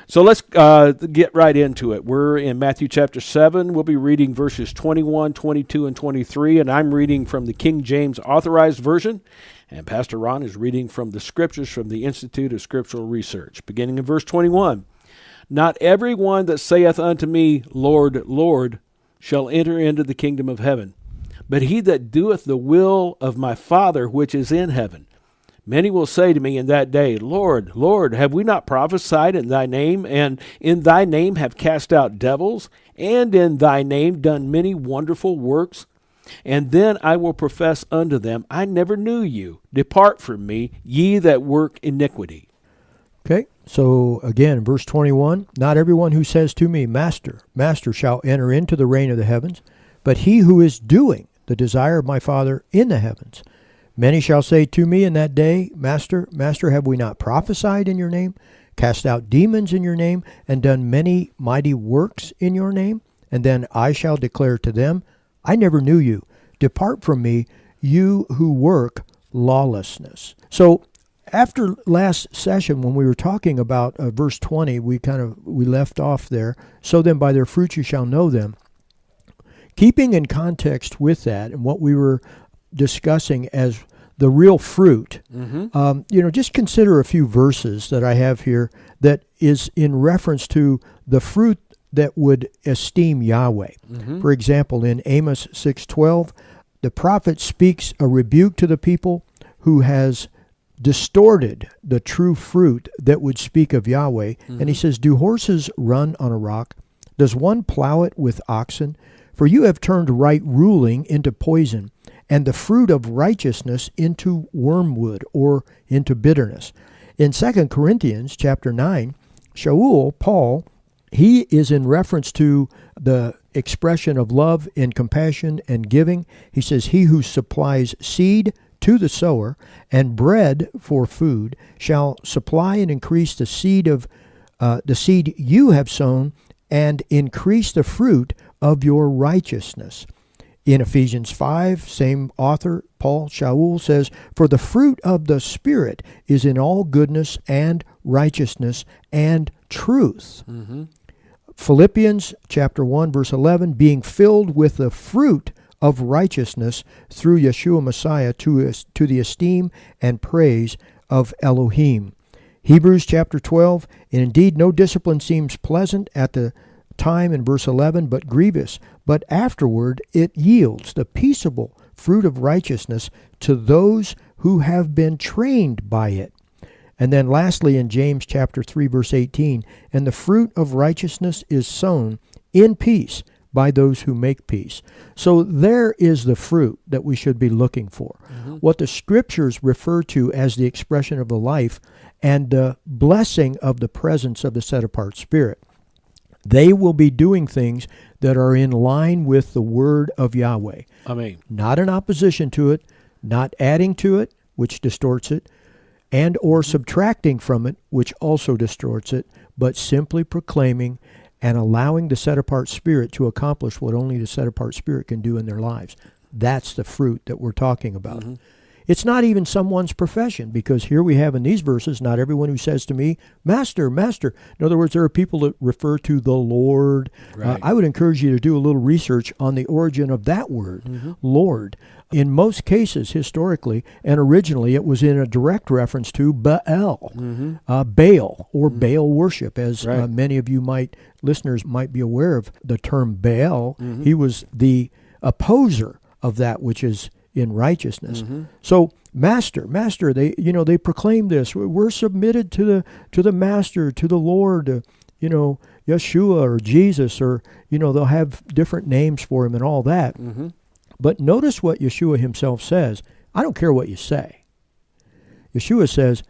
So let's get right into it. We're in Matthew chapter 7. We'll be reading verses 21, 22, and 23, and I'm reading from the King James Authorized Version, and Pastor Ron is reading from the Scriptures from the Institute of Scriptural Research. Beginning in verse 21, "Not every one that saith unto me, Lord, Lord, shall enter into the kingdom of heaven, but he that doeth the will of my Father which is in heaven. Many will say to me in that day, Lord, Lord, have we not prophesied in thy name, and in thy name have cast out devils, and in thy name done many wonderful works? And then I will profess unto them, I never knew you. Depart from me, ye that work iniquity." Okay, so again, verse 21, "Not everyone who says to me, Master, Master, shall enter into the reign of the heavens, but he who is doing the desire of my Father in the heavens. Many shall say to me in that day, Master, Master, have we not prophesied in your name, cast out demons in your name, and done many mighty works in your name? And then I shall declare to them, I never knew you. Depart from me, you who work lawlessness." So after last session, when we were talking about verse 20, we left off there. "So then by their fruits you shall know them." Keeping in context with that and what we were discussing as the real fruit, just consider a few verses that I have here that is in reference to the fruit that would esteem Yahweh. For example, in Amos 6:12, the prophet speaks a rebuke to the people who has distorted the true fruit that would speak of Yahweh. And he says, "Do horses run on a rock? Does one plow it with oxen? For you have turned right ruling into poison, and the fruit of righteousness into wormwood," or into bitterness. In 2 Corinthians chapter 9, Shaul, Paul, he is in reference to the expression of love and compassion and giving. He says, "He who supplies seed to the sower and bread for food shall supply and increase the seed you have sown, and increase the fruit of your righteousness." In Ephesians 5, same author, Paul, Shaul, says, "For the fruit of the Spirit is in all goodness and righteousness and truth." Philippians chapter 1, verse 11, "Being filled with the fruit of righteousness through Yeshua Messiah to the esteem and praise of Elohim." Hebrews chapter 12, "And indeed no discipline seems pleasant at the time," in verse 11, "but grievous. But afterward it yields the peaceable fruit of righteousness to those who have been trained by it." And then lastly in James chapter 3, verse 18, "And the fruit of righteousness is sown in peace by those who make peace." So there is the fruit that we should be looking for. What the Scriptures refer to as the expression of the life and the blessing of the presence of the set-apart Spirit. They will be doing things that are in line with the word of Yahweh. Amen. Not in opposition to it, not adding to it, which distorts it, and or subtracting from it, which also distorts it, but simply proclaiming and allowing the set-apart Spirit to accomplish what only the set-apart Spirit can do in their lives. That's the fruit that we're talking about. It's not even someone's profession, because here we have in these verses, "Not everyone who says to me, Master, Master." In other words, there are people that refer to the Lord. Right. I would encourage you to do a little research on the origin of that word, Lord. In most cases, historically and originally, it was in a direct reference to Baal, Baal, or Baal worship, as many of you listeners might be aware of the term Baal. He was the opposer of that which is in righteousness. So, Master, Master, they proclaim this. We're submitted to the Master, to the Lord, Yeshua or Jesus, or they'll have different names for him and all that. But notice what Yeshua himself says. I don't care what you say. Yeshua says,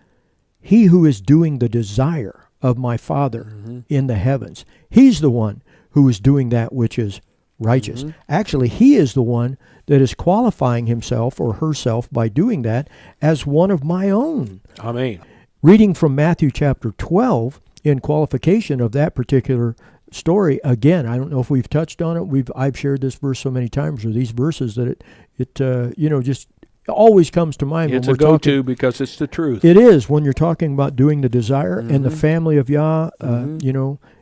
"He who is doing the desire of my Father in the heavens, he's the one who is doing that which is righteous." Actually, he is the one that is qualifying himself or herself by doing that as one of my own. Amen. Reading from Matthew chapter 12, in qualification of that particular story, again, I don't know if we've touched on it. I've shared this verse so many times, or these verses, that it just always comes to mind. It's when a we're go-to talking, because it's the truth. it is when you're talking about doing the desire and the family of Yah,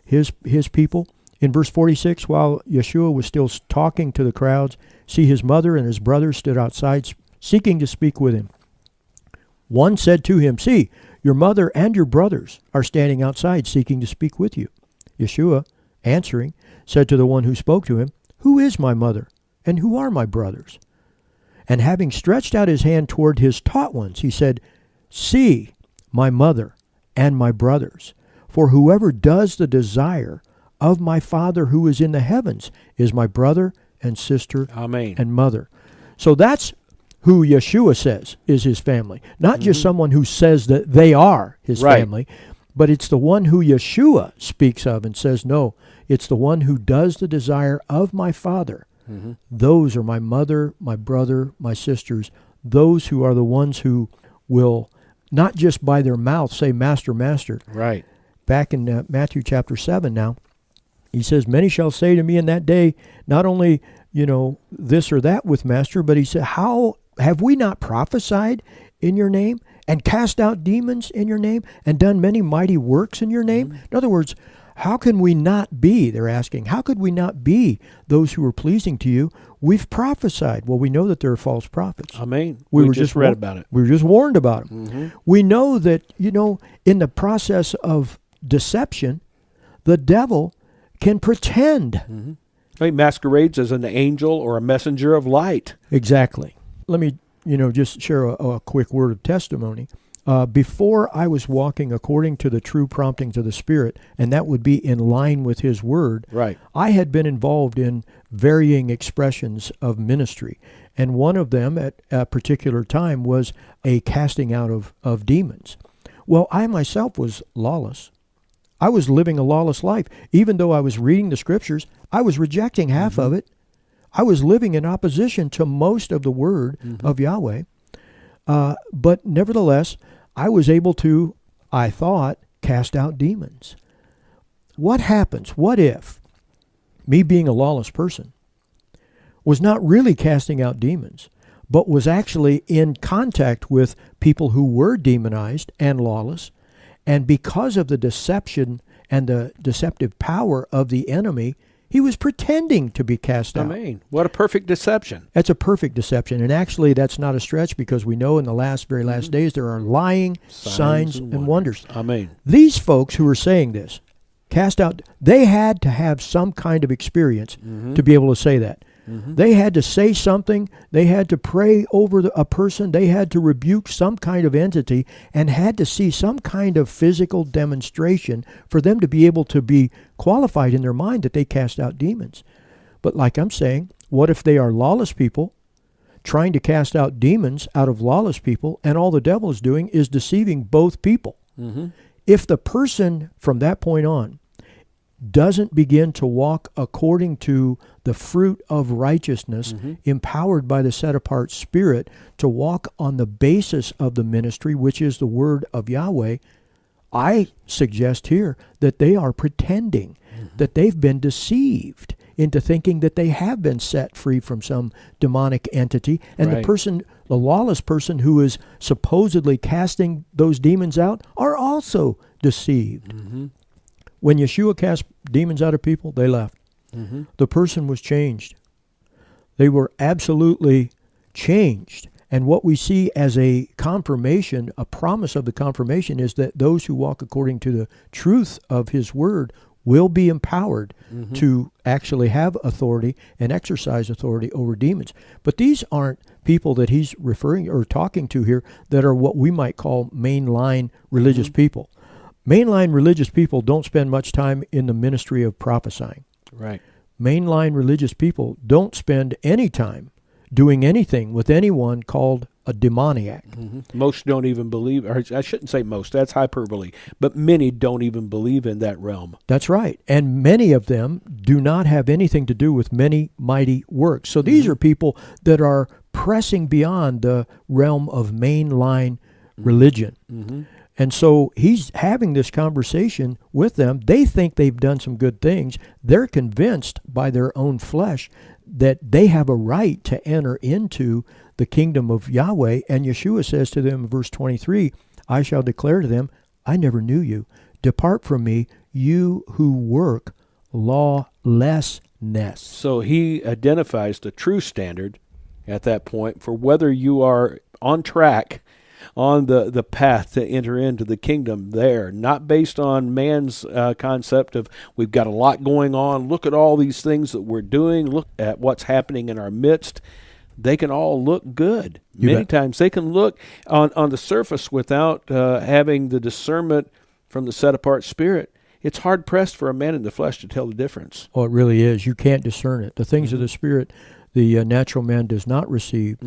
his people. In verse 46, while Yeshua was still talking to the crowds, see, his mother and his brothers stood outside seeking to speak with him. One said to him, see, your mother and your brothers are standing outside seeking to speak with you. Yeshua, answering, said to the one who spoke to him, who is my mother, and who are my brothers? And having stretched out his hand toward his taught ones, he said, see, my mother and my brothers. For whoever does the desire of my Father who is in the heavens is my brother and sister Amen. and mother. So that's who Yeshua says is his family. Not just someone who says that they are his family, but it's the one who Yeshua speaks of and says, no, it's the one who does the desire of my Father. Those are my mother, my brother, my sisters. Those who are the ones who will not just by their mouth say, Master, Master. Right. Back in Matthew chapter 7 now, he says, many shall say to me in that day, not only, this or that with Master, but he said, how have we not prophesied in your name and cast out demons in your name and done many mighty works in your name? In other words, how can we not be, they're asking, how could we not be those who are pleasing to you? We've prophesied. Well, we know that there are false prophets. Amen. We were just read about it. We were just warned about them. We know that, in the process of deception, the devil can pretend. He masquerades as an angel or a messenger of light. Exactly. Let me, just share a quick word of testimony. Before I was walking according to the true promptings of the Spirit, and that would be in line with His Word, right, I had been involved in varying expressions of ministry. And one of them at a particular time was a casting out of demons. Well, I myself was lawless. I was living a lawless life. Even though I was reading the Scriptures, I was rejecting half of it. I was living in opposition to most of the Word of Yahweh. But nevertheless, I was able to, I thought, cast out demons. What happens? What if me being a lawless person was not really casting out demons, but was actually in contact with people who were demonized and lawless, and because of the deception and the deceptive power of the enemy, he was pretending to be cast out. Amen. What a perfect deception. That's a perfect deception. And actually, that's not a stretch, because we know in the very last days there are lying signs and wonders. Amen. These folks who are saying this, cast out, they had to have some kind of experience to be able to say that. They had to say something. They had to pray over a person. They had to rebuke some kind of entity and had to see some kind of physical demonstration for them to be able to be qualified in their mind that they cast out demons. But like I'm saying, what if they are lawless people trying to cast out demons out of lawless people, and all the devil is doing is deceiving both people? If the person from that point on doesn't begin to walk according to the fruit of righteousness, empowered by the set-apart Spirit to walk on the basis of the ministry, which is the Word of Yahweh, I suggest here that they are pretending that they've been deceived into thinking that they have been set free from some demonic entity, and the lawless person who is supposedly casting those demons out are also deceived. When Yeshua cast demons out of people, they left. The person was changed. They were absolutely changed. And what we see as a confirmation, a promise of the confirmation, is that those who walk according to the truth of His Word will be empowered to actually have authority and exercise authority over demons. But these aren't people that he's referring or talking to here that are what we might call mainline religious people. Mainline religious people don't spend much time in the ministry of prophesying. Right. Mainline religious people don't spend any time doing anything with anyone called a demoniac. Most don't even believe, or I shouldn't say most, that's hyperbole, but many don't even believe in that realm. That's right. And many of them do not have anything to do with many mighty works. So these are people that are pressing beyond the realm of mainline religion. And so he's having this conversation with them. They think they've done some good things. They're convinced by their own flesh that they have a right to enter into the kingdom of Yahweh. And Yeshua says to them in verse 23, I shall declare to them, I never knew you. Depart from me, you who work lawlessness. So he identifies the true standard at that point for whether you are on track, on the path to enter into the kingdom there, not based on man's concept of we've got a lot going on, look at all these things that we're doing, look at what's happening in our midst. They can all look good. Many times they can look on the surface without having the discernment from the set-apart Spirit. It's hard-pressed for a man in the flesh to tell the difference. Oh, it really is. You can't discern it. The things of the Spirit, the natural man does not receive.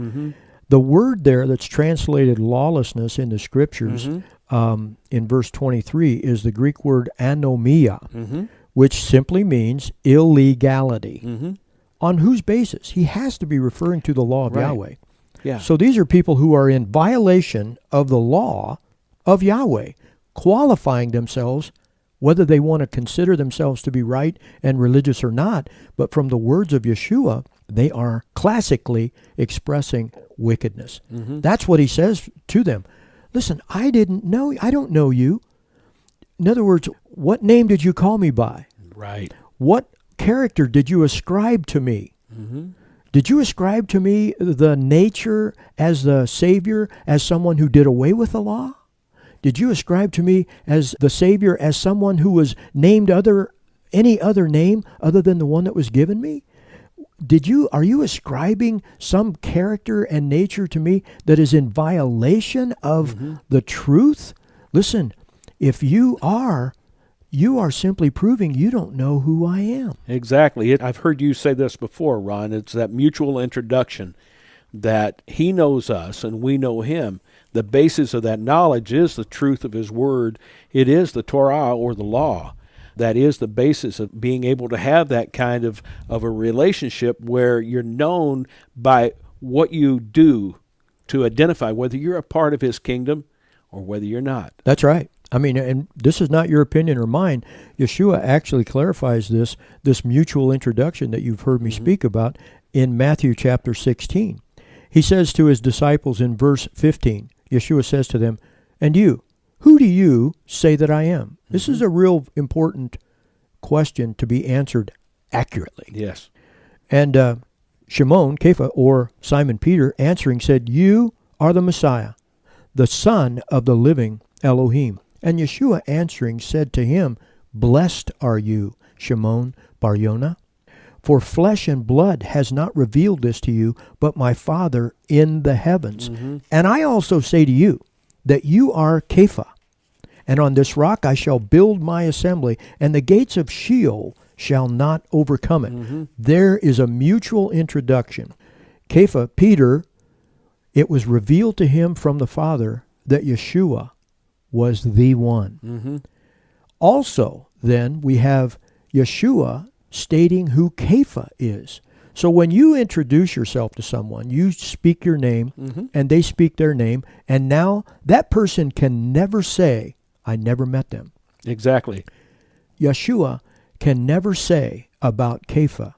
The word there that's translated lawlessness in the Scriptures in verse 23 is the Greek word anomia, which simply means illegality. On whose basis? He has to be referring to the law of Yahweh. Yeah. So these are people who are in violation of the law of Yahweh, qualifying themselves, whether they want to consider themselves to be right and religious or not. But from the words of Yeshua, they are classically expressing wickedness. That's what he says to them. Listen, I don't know you. In other words, what name did you call me by? Right. What character did you ascribe to me? Did you ascribe to me the nature as the Savior, as someone who did away with the law? Did you ascribe to me as the Savior, as someone who was named any other name other than the one that was given me? Are you ascribing some character and nature to me that is in violation of the truth? Listen, if you are simply proving you don't know who I am. Exactly. I've heard you say this before, Ron. It's that mutual introduction that he knows us and we know him. The basis of that knowledge is the truth of his word. It is the Torah, or the law. That is the basis of being able to have that kind of a relationship where you're known by what you do to identify whether you're a part of his kingdom or whether you're not. That's right. I mean, and this is not your opinion or mine. Yeshua actually clarifies this mutual introduction that you've heard me speak about in Matthew chapter 16. He says to his disciples in verse 15, Yeshua says to them, and you, who do you say that I am? This is a real important question to be answered accurately. Yes. And Shimon, Kepha, or Simon Peter, answering said, you are the Messiah, the Son of the living Elohim. And Yeshua answering said to him, blessed are you, Shimon Bar-Yonah, for flesh and blood has not revealed this to you, but my Father in the heavens. And I also say to you that you are Kepha, and on this rock I shall build my assembly, and the gates of Sheol shall not overcome it. There is a mutual introduction. Kepha, Peter, it was revealed to him from the Father that Yeshua was the one. Also, then, we have Yeshua stating who Kepha is. So when you introduce yourself to someone, you speak your name, and they speak their name, and now that person can never say, I never met them. Exactly. Yeshua can never say about Kepha,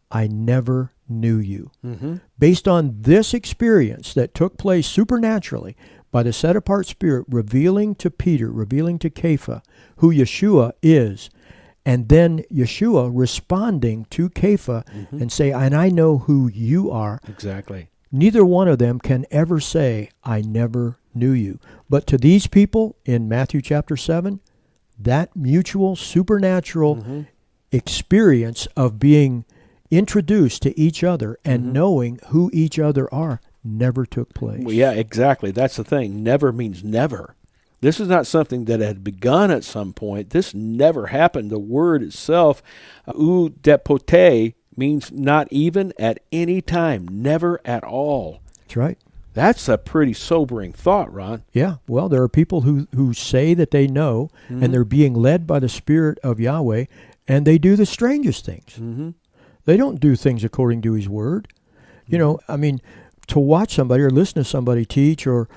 I never knew you. Based on this experience that took place supernaturally by the set-apart Spirit revealing to Peter, revealing to Kepha who Yeshua is, and then Yeshua responding to Kepha and say, and I know who you are. Exactly. Neither one of them can ever say, I never knew you. But to these people in Matthew chapter 7, that mutual supernatural experience of being introduced to each other and knowing who each other are never took place. Well, yeah, exactly. That's the thing. Never means never. This is not something that had begun at some point. This never happened. The word itself, ou depote, means not even at any time, never at all. That's right. That's a pretty sobering thought, Ron. Yeah. Well, there are people who say that they know, and they're being led by the Spirit of Yahweh, and they do the strangest things. They don't do things according to His Word. You know, I mean, to watch somebody or listen to somebody teach or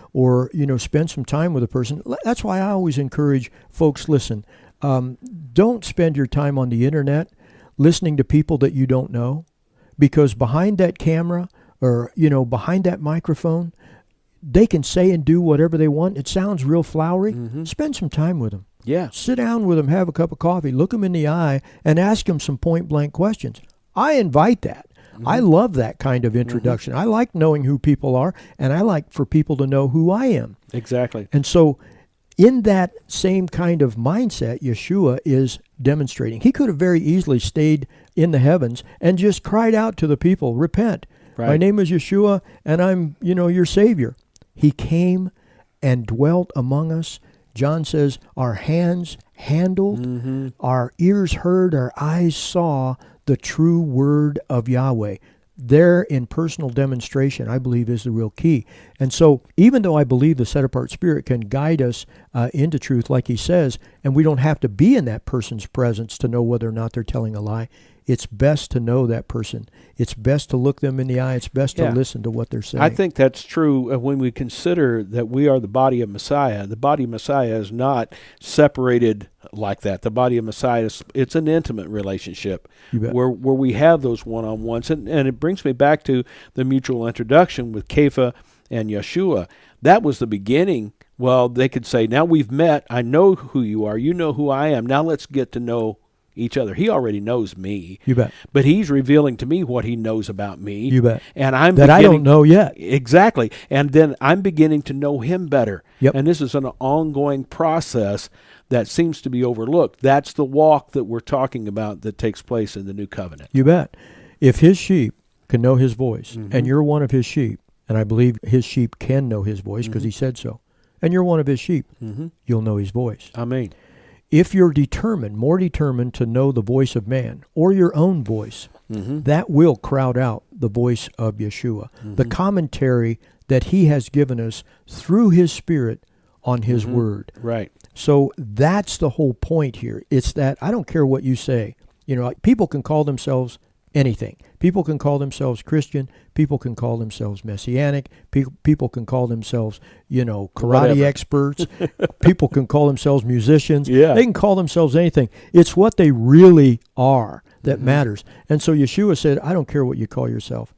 spend some time with a person. That's why I always encourage folks, listen, don't spend your time on the internet listening to people that you don't know, because behind that camera or, behind that microphone, they can say and do whatever they want. It sounds real flowery. Spend some time with them. Yeah. Sit down with them, have a cup of coffee, look them in the eye, and ask them some point-blank questions. I invite that. I love that kind of introduction. I like knowing who people are, and I like for people to know who I am. Exactly. And so in that same kind of mindset, Yeshua is demonstrating. He could have very easily stayed in the heavens and just cried out to the people, repent. Right. My name is Yeshua, and I'm, your Savior. He came and dwelt among us. John says, our hands handled, our ears heard, our eyes saw the true word of Yahweh. There in personal demonstration, I believe, is the real key. And so even though I believe the set-apart Spirit can guide us into truth, like he says, and we don't have to be in that person's presence to know whether or not they're telling a lie, it's best to know that person. It's best to look them in the eye. It's best to listen to what they're saying. I think that's true when we consider that we are the body of Messiah. The body of Messiah is not separated like that. The body of Messiah, it's an intimate relationship where we have those one-on-ones. And it brings me back to the mutual introduction with Kepha and Yeshua. That was the beginning. Well, they could say, now we've met. I know who you are. You know who I am. Now let's get to know each other. He already knows me. You bet. But he's revealing to me what he knows about me. You bet. And I'm that I don't know yet. Exactly. And then I'm beginning to know him better. Yep. And this is an ongoing process that seems to be overlooked. That's the walk that we're talking about that takes place in the new covenant. You bet. If his sheep can know his voice, and you're one of his sheep, and I believe his sheep can know his voice because he said so, and you're one of his sheep, you'll know his voice. Amen. If you're more determined to know the voice of man or your own voice, that will crowd out the voice of Yeshua, the commentary that he has given us through his Spirit on his word. Right. So that's the whole point here. It's that I don't care what you say. People can call themselves anything. People can call themselves Christian. People can call themselves Messianic. People can call themselves, karate experts. People can call themselves musicians. Yeah. They can call themselves anything. It's what they really are that matters. And so Yeshua said, I don't care what you call yourself.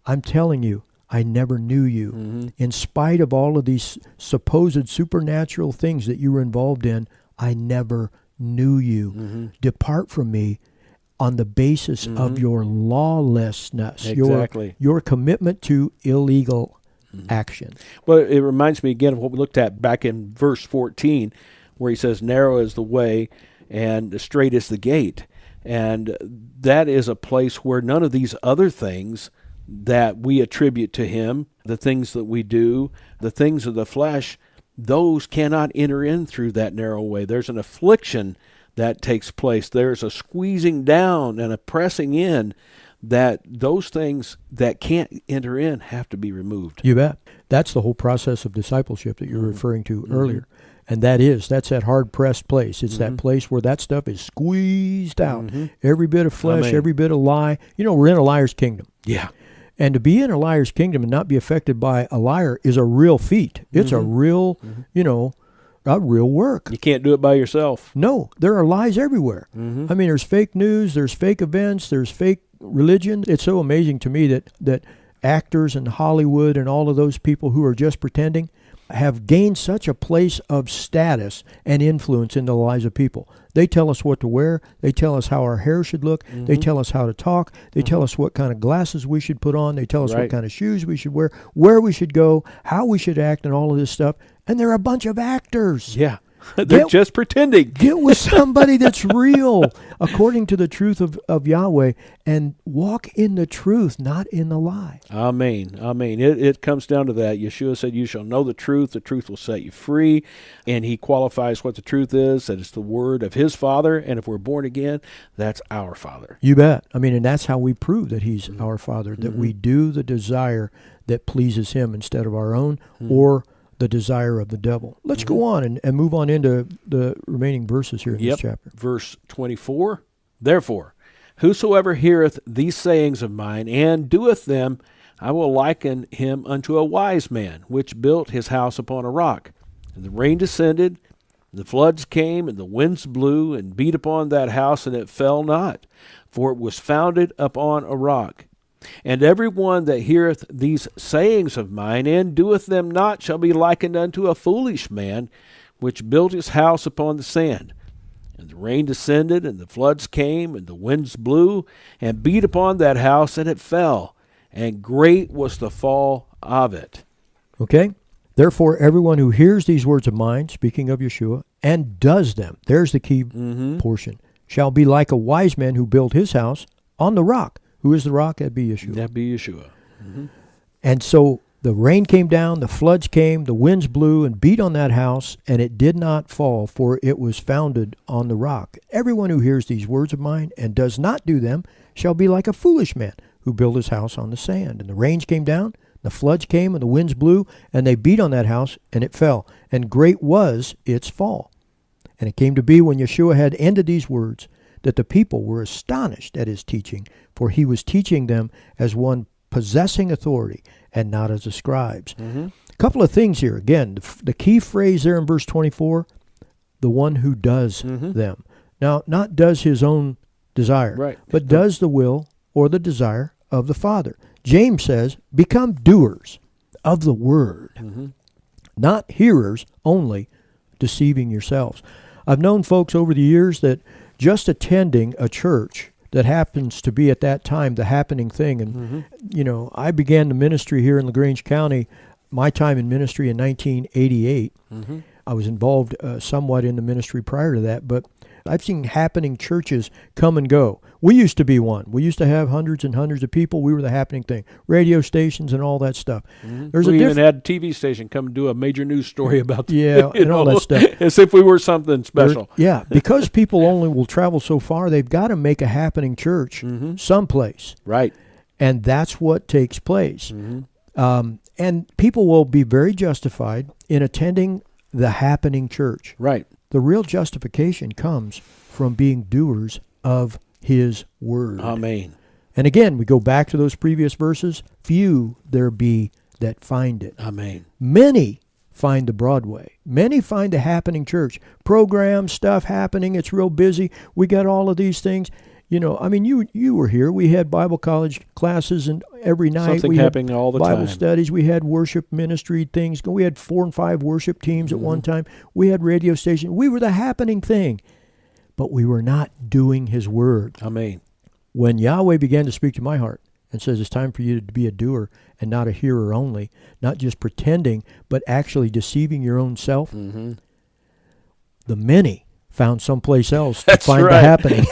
I'm telling you, I never knew you. In spite of all of these supposed supernatural things that you were involved in, I never knew you. Depart from me on the basis of your lawlessness, Exactly. your commitment to illegal action. Well, it reminds me again of what we looked at back in verse 14, where he says, narrow is the way and straight is the gate. And that is a place where none of these other things that we attribute to him, the things that we do, the things of the flesh, those cannot enter in through that narrow way. There's an affliction that takes place. There's a squeezing down and a pressing in that those things that can't enter in have to be removed. You bet. That's the whole process of discipleship that you're referring to earlier. And that's that hard-pressed place. It's that place where that stuff is squeezed out. Every bit of flesh, every bit of lie. We're in a liar's kingdom. Yeah. And to be in a liar's kingdom and not be affected by a liar is a real feat. It's a real, a real work. You can't do it by yourself. No, there are lies everywhere. I mean, there's fake news, there's fake events, there's fake religion. It's so amazing to me that actors in Hollywood and all of those people who are just pretending have gained such a place of status and influence in the lives of people. They tell us what to wear. They tell us how our hair should look. They tell us how to talk. They tell us what kind of glasses we should put on. They tell us what kind of shoes we should wear, where we should go, how we should act, and all of this stuff. And they're a bunch of actors. Yeah. They're just pretending. Get with somebody that's real, according to the truth of Yahweh, and walk in the truth, not in the lie. Amen. Amen. It comes down to that. Yeshua said, you shall know the truth will set you free. And he qualifies what the truth is, that it's the word of his Father. And if we're born again, that's our Father. You bet. I mean, and that's how we prove that he's our Father, that we do the desire that pleases him instead of our own or the desire of the devil. Let's go on and move on into the remaining verses here in this chapter. Verse 24, therefore, whosoever heareth these sayings of mine and doeth them, I will liken him unto a wise man, which built his house upon a rock. And the rain descended, the floods came, and the winds blew, and beat upon that house, and it fell not, for it was founded upon a rock. And every one that heareth these sayings of mine, and doeth them not, shall be likened unto a foolish man, which built his house upon the sand. And the rain descended, and the floods came, and the winds blew, and beat upon that house, and it fell. And great was the fall of it. Okay? Therefore, everyone who hears these words of mine, speaking of Yeshua, and does them, there's the key portion, shall be like a wise man who built his house on the rock. Who is the rock? That'd be Yeshua. That'd be Yeshua. And so the rain came down, the floods came, the winds blew and beat on that house, and it did not fall, for it was founded on the rock. Everyone who hears these words of mine and does not do them shall be like a foolish man who built his house on the sand. And the rains came down, the floods came, and the winds blew, and they beat on that house, and it fell. And great was its fall. And it came to be, when Yeshua had ended these words, that the people were astonished at his teaching, for he was teaching them as one possessing authority, and not as the scribes. A couple of things here. Again, the key phrase there in verse 24, the one who does them. Now, not does his own desire, but does the will or the desire of the Father. James says, become doers of the word, not hearers only, deceiving yourselves. I've known folks over the years that just attending a church that happens to be at that time the happening thing. And, you know, I began the ministry here in LaGrange County, my time in ministry in 1988. I was involved somewhat in the ministry prior to that, but I've seen happening churches come and go. We used to be one. We used to have hundreds and hundreds of people. We were the happening thing. Radio stations and all that stuff. We even had a TV station come and do a major news story about and all that stuff. As if we were something special. Because people only will travel so far, they've got to make a happening church someplace. Right. And that's what takes place. And people will be very justified in attending the happening church. Right. The real justification comes from being doers of his word. Amen. And again, we go back to those previous verses. Few there be that find it. Amen. Many find the broad way. Many find the happening church. Programs, stuff happening. It's real busy. We got all of these things. You know, I mean, you were here. We had Bible college classes, and every night something we happening had all the Bible time. studies. We had worship ministry things. We had 4 and 5 worship teams at one time. We had radio stations. We were the happening thing, but we were not doing his word. Amen. When Yahweh began to speak to my heart and says it's time for you to be a doer and not a hearer only, not just pretending, but actually deceiving your own self, the many found someplace else to find the happening.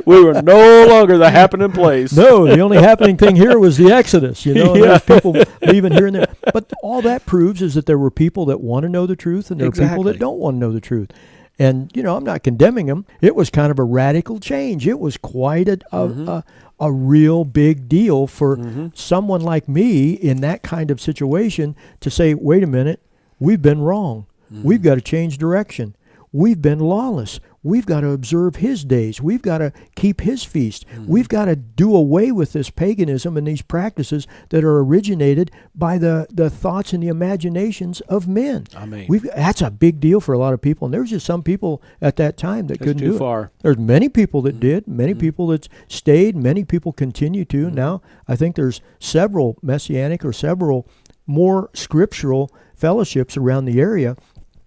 We were no longer the happening place. No, the only happening thing here was the Exodus. You know, there's people leaving here and there. But all that proves is that there were people that want to know the truth, and there are people that don't want to know the truth. And, you know, I'm not condemning them. It was kind of a radical change. It was quite a real big deal for someone like me in that kind of situation to say, wait a minute, we've been wrong. We've got to change direction. We've been lawless. We've got to observe his days. We've got to keep his feast. We've got to do away with this paganism and these practices that are originated by the thoughts and the imaginations of men. Amen. That's a big deal for a lot of people. And there was just some people at that time that couldn't do far. it. There's many people that did, many people that stayed, many people continue to. Now, I think there's several messianic or several more scriptural fellowships around the area.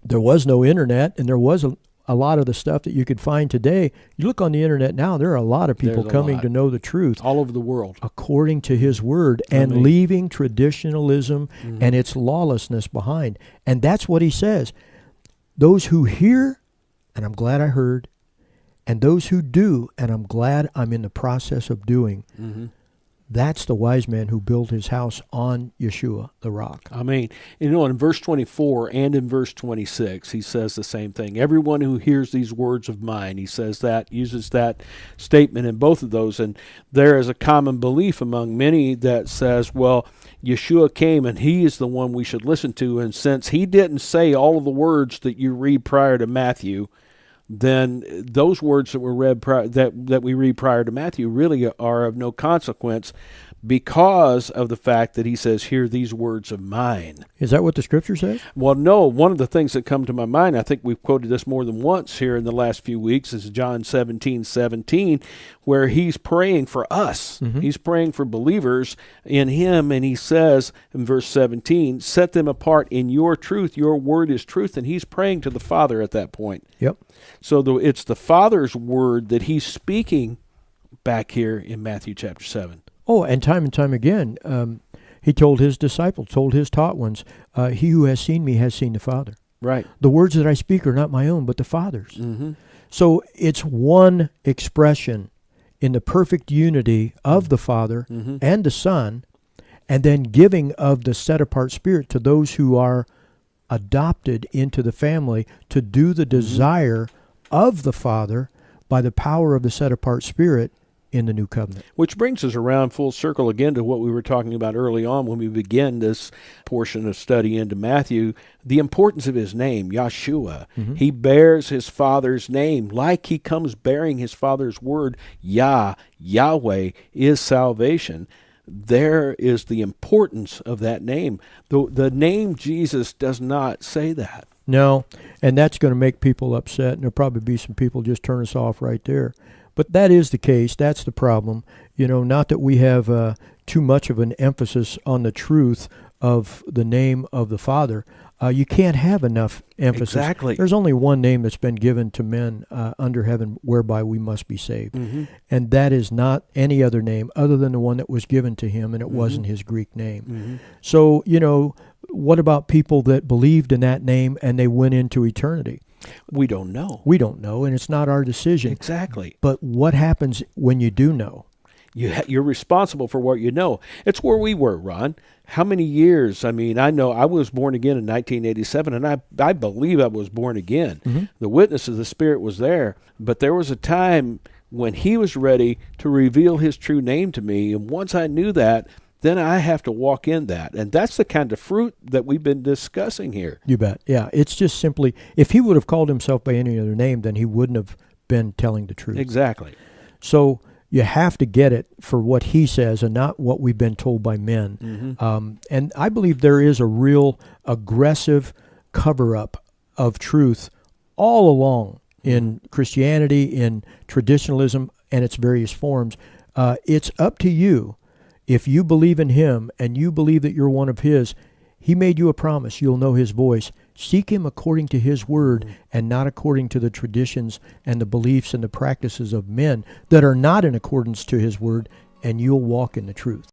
There was no internet, and there was a lot of the stuff that you could find today. You look on the internet now, there are a lot of people coming to know the truth. All over the world. According to his word, and leaving traditionalism and its lawlessness behind. And that's what he says. Those who hear, and I'm glad I heard, and those who do, and I'm glad I'm in the process of doing, that's the wise man who built his house on Yeshua, the rock. Amen. You know, in verse 24 and in verse 26, he says the same thing. Everyone who hears these words of mine, he says that, uses that statement in both of those. And there is a common belief among many that says, well, Yeshua came and he is the one we should listen to. And since he didn't say all of the words that you read prior to Matthew, then those words that were read that we read prior to Matthew really are of no consequence. because of the fact that he says, hear these words of mine. Is that what the scripture says? Well, no. One of the things that come to my mind, I think we've quoted this more than once here in the last few weeks, is John 17:17, where he's praying for us. Mm-hmm. He's praying for believers in him, and he says in verse 17, set them apart in your truth. Your word is truth. And he's praying to the Father at that point. Yep. So it's the Father's word that he's speaking back here in Matthew chapter 7. Oh, and time again, he told his disciples, told his taught ones, he who has seen me has seen the Father. Right. The words that I speak are not my own, but the Father's. Mm-hmm. So it's one expression in the perfect unity of the Father mm-hmm. and the Son, and then giving of the set-apart Spirit to those who are adopted into the family to do the desire of the Father by the power of the set-apart Spirit in the new covenant. Which brings us around full circle again to what we were talking about early on when we began this portion of study into Matthew, the importance of his name, Yahshua. Mm-hmm. He bears his Father's name like he comes bearing his Father's word. Yahweh is salvation. There is the importance of that name. The name Jesus does not say that. No, and that's going to make people upset, and there'll probably be some people just turn us off right there. But that is the case. That's the problem. Not that we have too much of an emphasis on the truth of the name of the Father. You can't have enough emphasis. Exactly. There's only one name that's been given to men under heaven whereby we must be saved. Mm-hmm. And that is not any other name other than the one that was given to him, and it mm-hmm. wasn't his Greek name. Mm-hmm. So, what about people that believed in that name and they went into eternity? We don't know. We don't know, and it's not our decision. Exactly. But what happens when you do know? You're responsible for what you know. It's where we were, Ron. How many years? I mean, I know I was born again in 1987, and I believe I was born again. Mm-hmm. The witness of the Spirit was there, but there was a time when he was ready to reveal his true name to me, and once I knew that, then I have to walk in that. And that's the kind of fruit that we've been discussing here. You bet. Yeah, it's just simply, if he would have called himself by any other name, then he wouldn't have been telling the truth. Exactly. So you have to get it for what he says and not what we've been told by men. Mm-hmm. And I believe there is a real aggressive cover-up of truth all along in Christianity, in traditionalism, and its various forms. It's up to you. If you believe in him and you believe that you're one of his, he made you a promise. You'll know his voice. Seek him according to his word and not according to the traditions and the beliefs and the practices of men that are not in accordance to his word, and you'll walk in the truth.